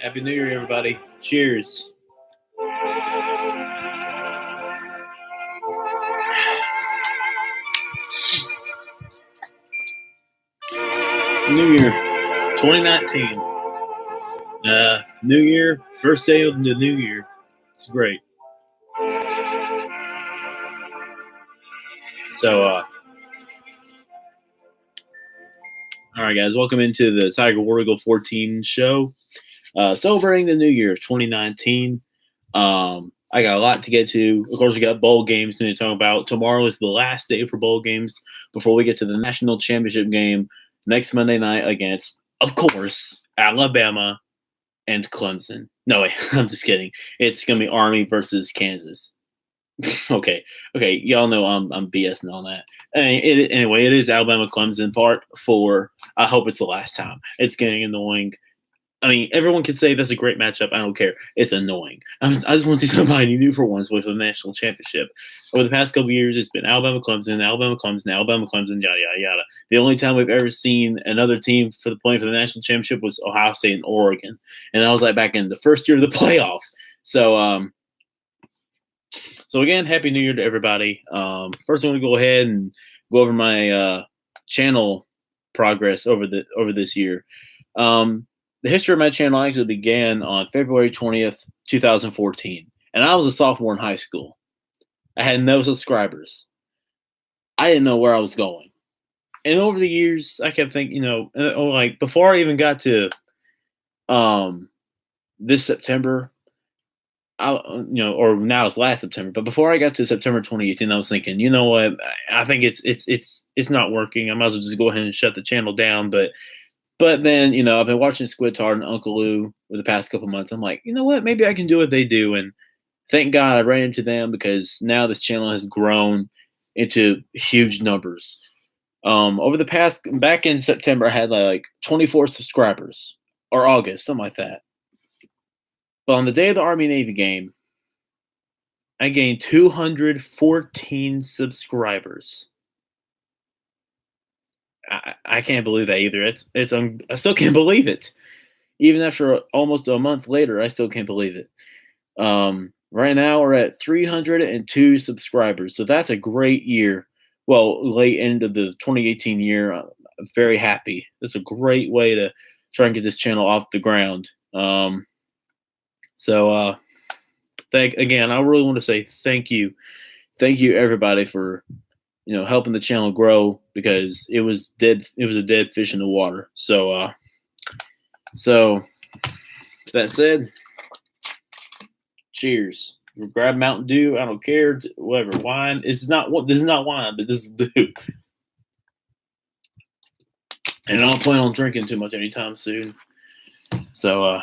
Happy New Year, everybody. Cheers. It's the New Year, 2019. New Year, first day of the New Year. It's great. So, all right, guys, welcome into the Tiger War Eagle 14 show. Celebrating the New Year of 2019. I got a lot to get to. Of course, we got bowl games to talk about. Tomorrow is the last day for bowl games before we get to the national championship game next Monday night against, of course, Alabama and Clemson. No, wait, I'm just kidding. It's going to be Army versus Kansas. Okay, y'all know I'm BSing on that. Anyway, it is Alabama Clemson part 4. I hope it's the last time. It's getting annoying. I mean, everyone can say that's a great matchup. I don't care. It's annoying. I just want to see somebody new for once with a national championship. Over the past couple of years, it's been Alabama Clemson, Alabama Clemson, Alabama Clemson, yada yada yada. The only time we've ever seen another team playing for the national championship was Ohio State and Oregon, and that was like back in the first year of the playoff. So, so again, Happy New Year to everybody. First, I'm going to go ahead and go over my channel progress over this year. The history of my channel actually began on February 20th, 2014, and I was a sophomore in high school. I had no subscribers. I didn't know where I was going. And over the years, I kept thinking, like before I even got to this September, or now it's last September, but before I got to September 2018, I was thinking, you know what? I think it's not working. I might as well just go ahead and shut the channel down, But then, I've been watching Squid Tard and Uncle Lou for the past couple months. I'm like, you know what? Maybe I can do what they do. And thank God I ran into them because now this channel has grown into huge numbers. Back in September, I had like 24 subscribers, or August, something like that. But on the day of the Army-Navy game, I gained 214 subscribers. I can't believe that either. I still can't believe it. Even after almost a month later, I still can't believe it. Right now, we're at 302 subscribers. So that's a great year. Well, late end of the 2018 year. I'm very happy. It's a great way to try and get this channel off the ground. Again, I really want to say thank you. Thank you, everybody, for helping the channel grow because it was dead. It was a dead fish in the water. So that said, cheers. Grab Mountain Dew. I don't care. Whatever. Wine. This is not wine, but this is dew. And I don't plan on drinking too much anytime soon. So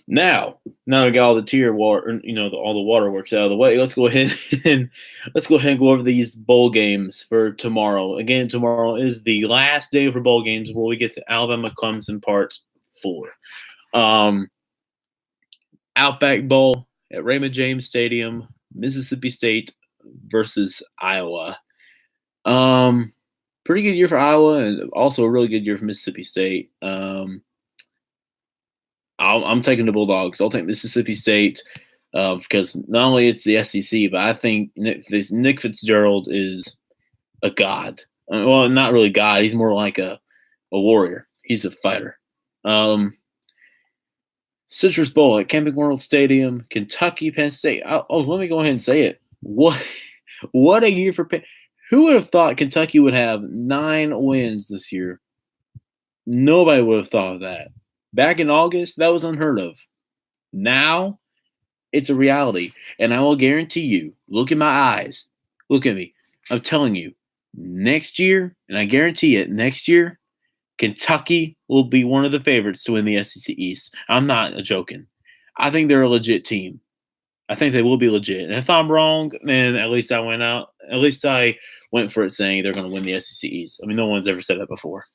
now I got all the tier water, all the waterworks out of the way. Let's go ahead and go over these bowl games for tomorrow. Again, tomorrow is the last day for bowl games where we get to Alabama Clemson part 4. Outback Bowl at Raymond James Stadium, Mississippi State versus Iowa. Pretty good year for Iowa, and also a really good year for Mississippi State. I'm taking the Bulldogs. I'll take Mississippi State because not only it's the SEC, but I think Nick Fitzgerald is a god. Well, not really god. He's more like a warrior. He's a fighter. Citrus Bowl at Camping World Stadium, Kentucky, Penn State. Let me go ahead and say it. What a year for Penn. Who would have thought Kentucky would have 9 wins this year? Nobody would have thought of that. Back in August, that was unheard of. Now, it's a reality. And I will guarantee you, look in my eyes. Look at me. I'm telling you, next year, and I guarantee it, next year, Kentucky will be one of the favorites to win the SEC East. I'm not joking. I think they're a legit team. I think they will be legit. And if I'm wrong, then at least I went for it saying they're going to win the SEC East. I mean, no one's ever said that before.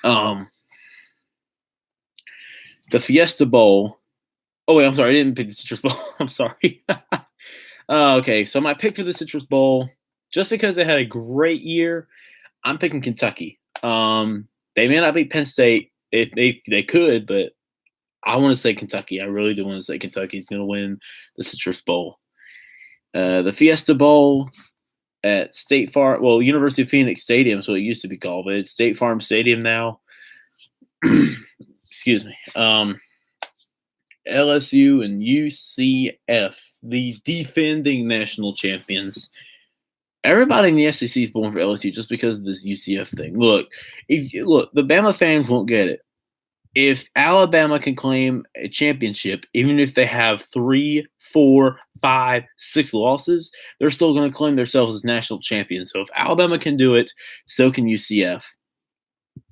The Fiesta Bowl. Oh, wait, I'm sorry. I didn't pick the Citrus Bowl. I'm sorry. Okay, so my pick for the Citrus Bowl, just because they had a great year, I'm picking Kentucky. They may not beat Penn State. They could, but I want to say Kentucky. I really do want to say Kentucky's going to win the Citrus Bowl. The Fiesta Bowl at State Farm, well, University of Phoenix Stadium, so it used to be called, but it's State Farm Stadium now. Excuse me. LSU and UCF, the defending national champions. Everybody in the SEC is born for LSU just because of this UCF thing. Look, the Bama fans won't get it. If Alabama can claim a championship, even if they have 3, 4, 5, 6 losses, they're still going to claim themselves as national champions. So if Alabama can do it, so can UCF.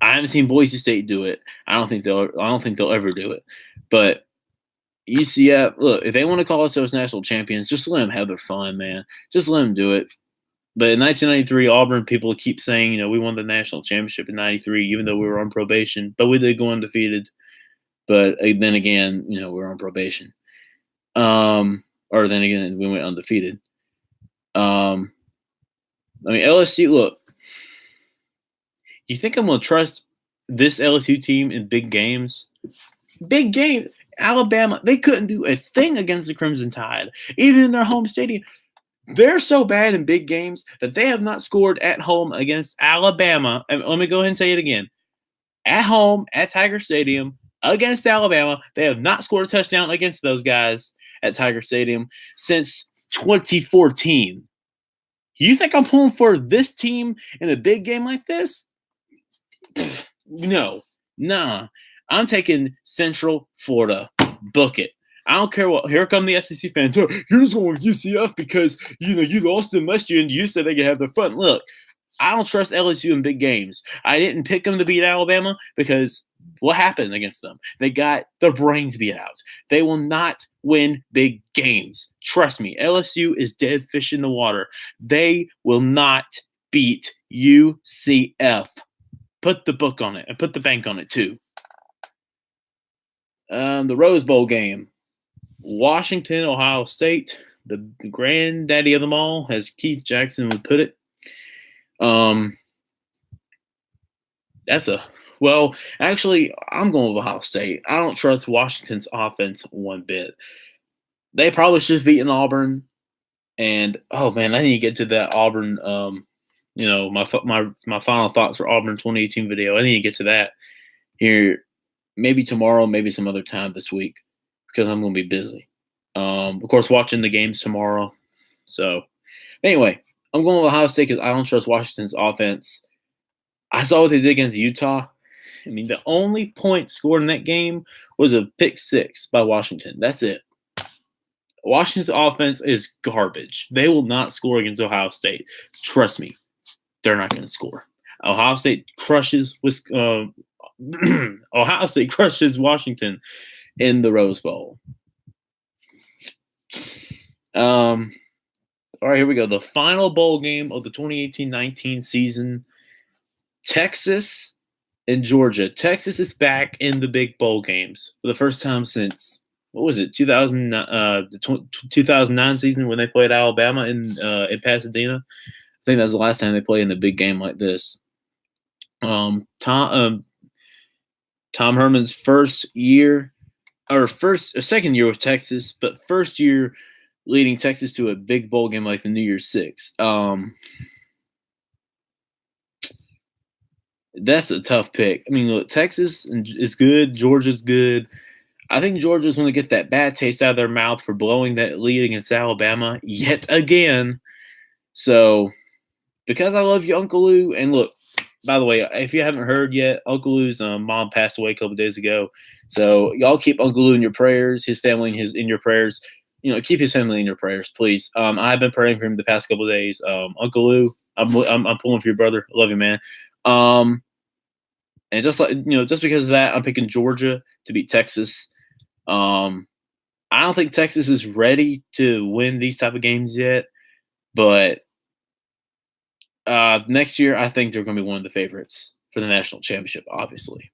I haven't seen Boise State do it. I don't think they'll ever do it. But UCF, look, if they want to call themselves national champions, just let them have their fun, man. Just let them do it. But in 1993, Auburn, people keep saying, we won the national championship in 93, even though we were on probation. But we did go undefeated. But then again, we were on probation. Or then again, we went undefeated. LSU, look, you think I'm going to trust this LSU team in big games? Big game. Alabama, they couldn't do a thing against the Crimson Tide, even in their home stadium. They're so bad in big games that they have not scored at home against Alabama. And let me go ahead and say it again. At home, at Tiger Stadium, against Alabama, they have not scored a touchdown against those guys at Tiger Stadium since 2014. You think I'm pulling for this team in a big game like this? No. Nah. I'm taking Central Florida. Book it. I don't care what. Here come the SEC fans. Oh, you're just going with UCF because you lost them last year and you said they could have their fun. Look, I don't trust LSU in big games. I didn't pick them to beat Alabama because what happened against them? They got their brains beat out. They will not win big games. Trust me. LSU is dead fish in the water. They will not beat UCF. Put the book on it and put the bank on it too. The Rose Bowl game. Washington, Ohio State, the granddaddy of them all, as Keith Jackson would put it. Actually, I'm going with Ohio State. I don't trust Washington's offense one bit. They probably should have beaten Auburn. And, oh, man, I need to get to that Auburn, my final thoughts for Auburn 2018 video. I need to get to that here maybe tomorrow, maybe some other time this week, because I'm going to be busy. Of course, watching the games tomorrow. So, anyway, I'm going with Ohio State because I don't trust Washington's offense. I saw what they did against Utah. I mean, the only point scored in that game was a pick six by Washington. That's it. Washington's offense is garbage. They will not score against Ohio State. Trust me, they're not going to score. Ohio State crushes Washington in the Rose Bowl. All right, here we go. The final bowl game of the 2018-19 season. Texas and Georgia. Texas is back in the big bowl games for the first time since, what was it, 2009 season when they played Alabama in Pasadena. I think that was the last time they played in a big game like this. Tom Herman's second year with Texas, but first year leading Texas to a big bowl game like the New Year's Six. That's a tough pick. I mean, look, Texas is good. Georgia's good. I think Georgia's going to get that bad taste out of their mouth for blowing that lead against Alabama yet again. So, because I love you, Uncle Lou, and look, by the way, if you haven't heard yet, Uncle Lou's mom passed away a couple days ago. So, y'all keep Uncle Lou in your prayers, his family in your prayers. Keep his family in your prayers, please. I've been praying for him the past couple of days. Uncle Lou, I'm pulling for your brother. I love you, man. And just because of that, I'm picking Georgia to beat Texas. I don't think Texas is ready to win these type of games yet, but next year I think they're going to be one of the favorites for the national championship, obviously.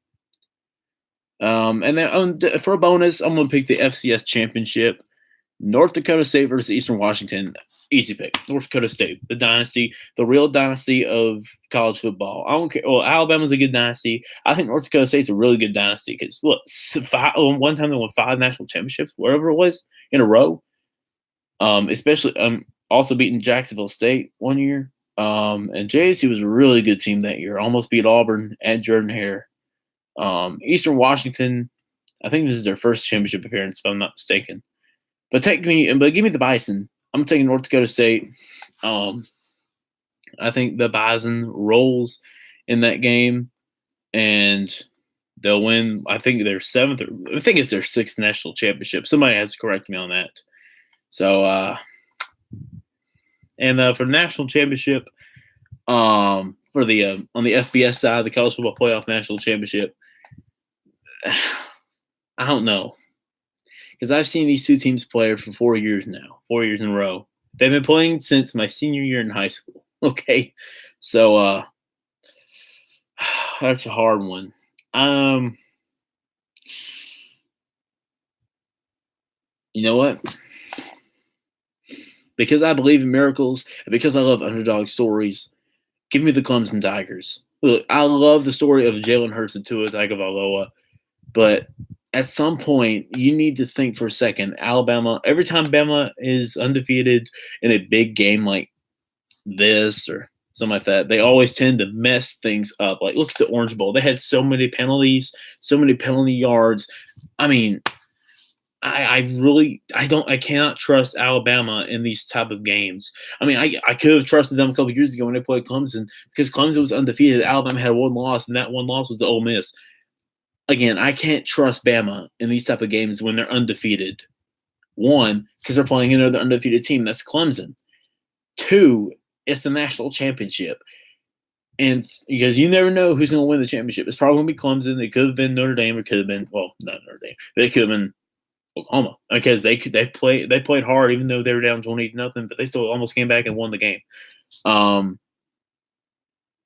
And then for a bonus, I'm going to pick the FCS championship. North Dakota State versus Eastern Washington. Easy pick. North Dakota State, the dynasty, the real dynasty of college football. I don't care. Well, Alabama's a good dynasty. I think North Dakota State's a really good dynasty because look, one time they won 5 national championships, whatever it was, in a row. Especially also beating Jacksonville State one year. And JSU was a really good team that year. Almost beat Auburn and Jordan Hare. Eastern Washington, I think this is their first championship appearance, if I'm not mistaken. But give me the Bison. I'm taking North Dakota State. I think the Bison rolls in that game, and they'll win. I think their it's their 6th national championship. Somebody has to correct me on that. So, for the national championship, for the on the FBS side, the College Football Playoff National Championship, I don't know. Because I've seen these two teams play for 4 years now, 4 years in a row. They've been playing since my senior year in high school. Okay, so that's a hard one. You know what? Because I believe in miracles and because I love underdog stories, give me the Clemson Tigers. Look, I love the story of Jalen Hurts and Tua Tagovailoa, but at some point, you need to think for a second. Alabama, every time Bama is undefeated in a big game like this or something like that, they always tend to mess things up. Like, look at the Orange Bowl. They had so many penalties, so many penalty yards. I mean, I cannot trust Alabama in these type of games. I mean, I could have trusted them a couple years ago when they played Clemson because Clemson was undefeated. Alabama had one loss, and that one loss was to Ole Miss. Again, I can't trust Bama in these type of games when they're undefeated. 1, because they're playing another undefeated team. That's Clemson. 2, it's the national championship. And because you never know who's going to win the championship. It's probably going to be Clemson. It could have been Notre Dame. It could have been, well, not Notre Dame. But it could have been Oklahoma because they played hard even though they were down 20-0, but they still almost came back and won the game. I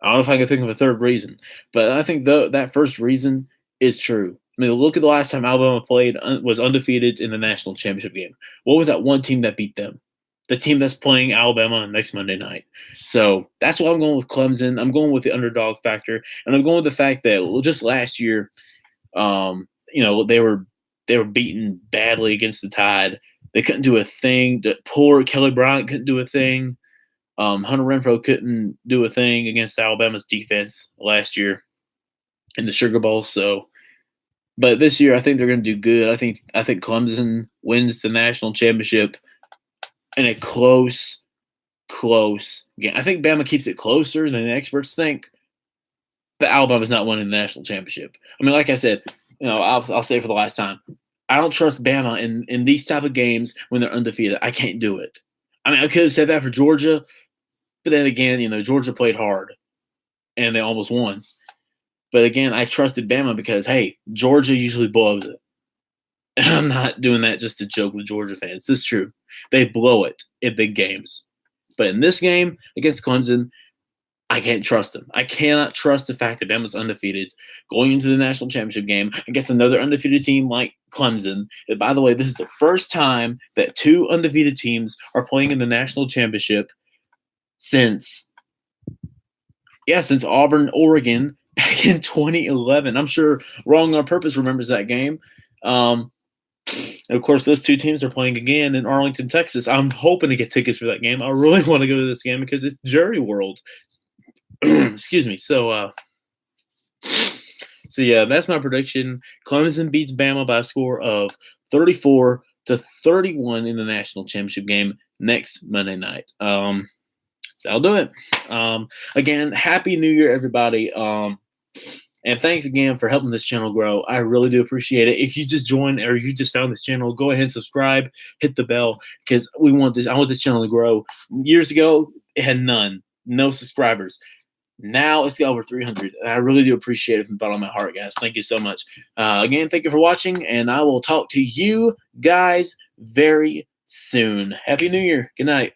don't know if I can think of a third reason, but I think that first reason is true. I mean, look at the last time Alabama was undefeated in the national championship game. What was that one team that beat them? The team that's playing Alabama next Monday night. So that's why I'm going with Clemson. I'm going with the underdog factor, and I'm going with the fact that just last year, they were beaten badly against the Tide. They couldn't do a thing. Poor Kelly Bryant couldn't do a thing. Hunter Renfrow couldn't do a thing against Alabama's defense last year in the Sugar Bowl. So, but this year I think they're going to do good. I think Clemson wins the national championship in a close game. I think Bama keeps it closer than the experts think, but Alabama's not winning the national championship. I mean, like I said, I'll say it for the last time. I don't trust Bama in these type of games when they're undefeated. I can't do it. I mean, I could have said that for Georgia, but then again, Georgia played hard, and they almost won. But again, I trusted Bama because, hey, Georgia usually blows it. And I'm not doing that just to joke with Georgia fans. This is true. They blow it in big games. But in this game against Clemson, I can't trust them. I cannot trust the fact that Bama's undefeated going into the national championship game against another undefeated team like Clemson. And by the way, this is the first time that 2 undefeated teams are playing in the national championship since Auburn, Oregon back in 2011. I'm sure Wrong on Purpose remembers that game. Of course, those 2 teams are playing again in Arlington, Texas. I'm hoping to get tickets for that game. I really want to go to this game because it's Jerry World. Excuse me. So yeah, that's my prediction. Clemson beats Bama by a score of 34-31 in the national championship game next Monday night. That'll do it. Again, Happy New Year, everybody. And thanks again for helping this channel grow. I really do appreciate it. If you just joined or you just found this channel, go ahead and subscribe, hit the bell, because I want this channel to grow. Years ago, it had no subscribers. Now it's got over 300. I really do appreciate it from the bottom of my heart, guys. Thank you so much. Again, thank you for watching, and I will talk to you guys very soon. Happy New Year. Good night.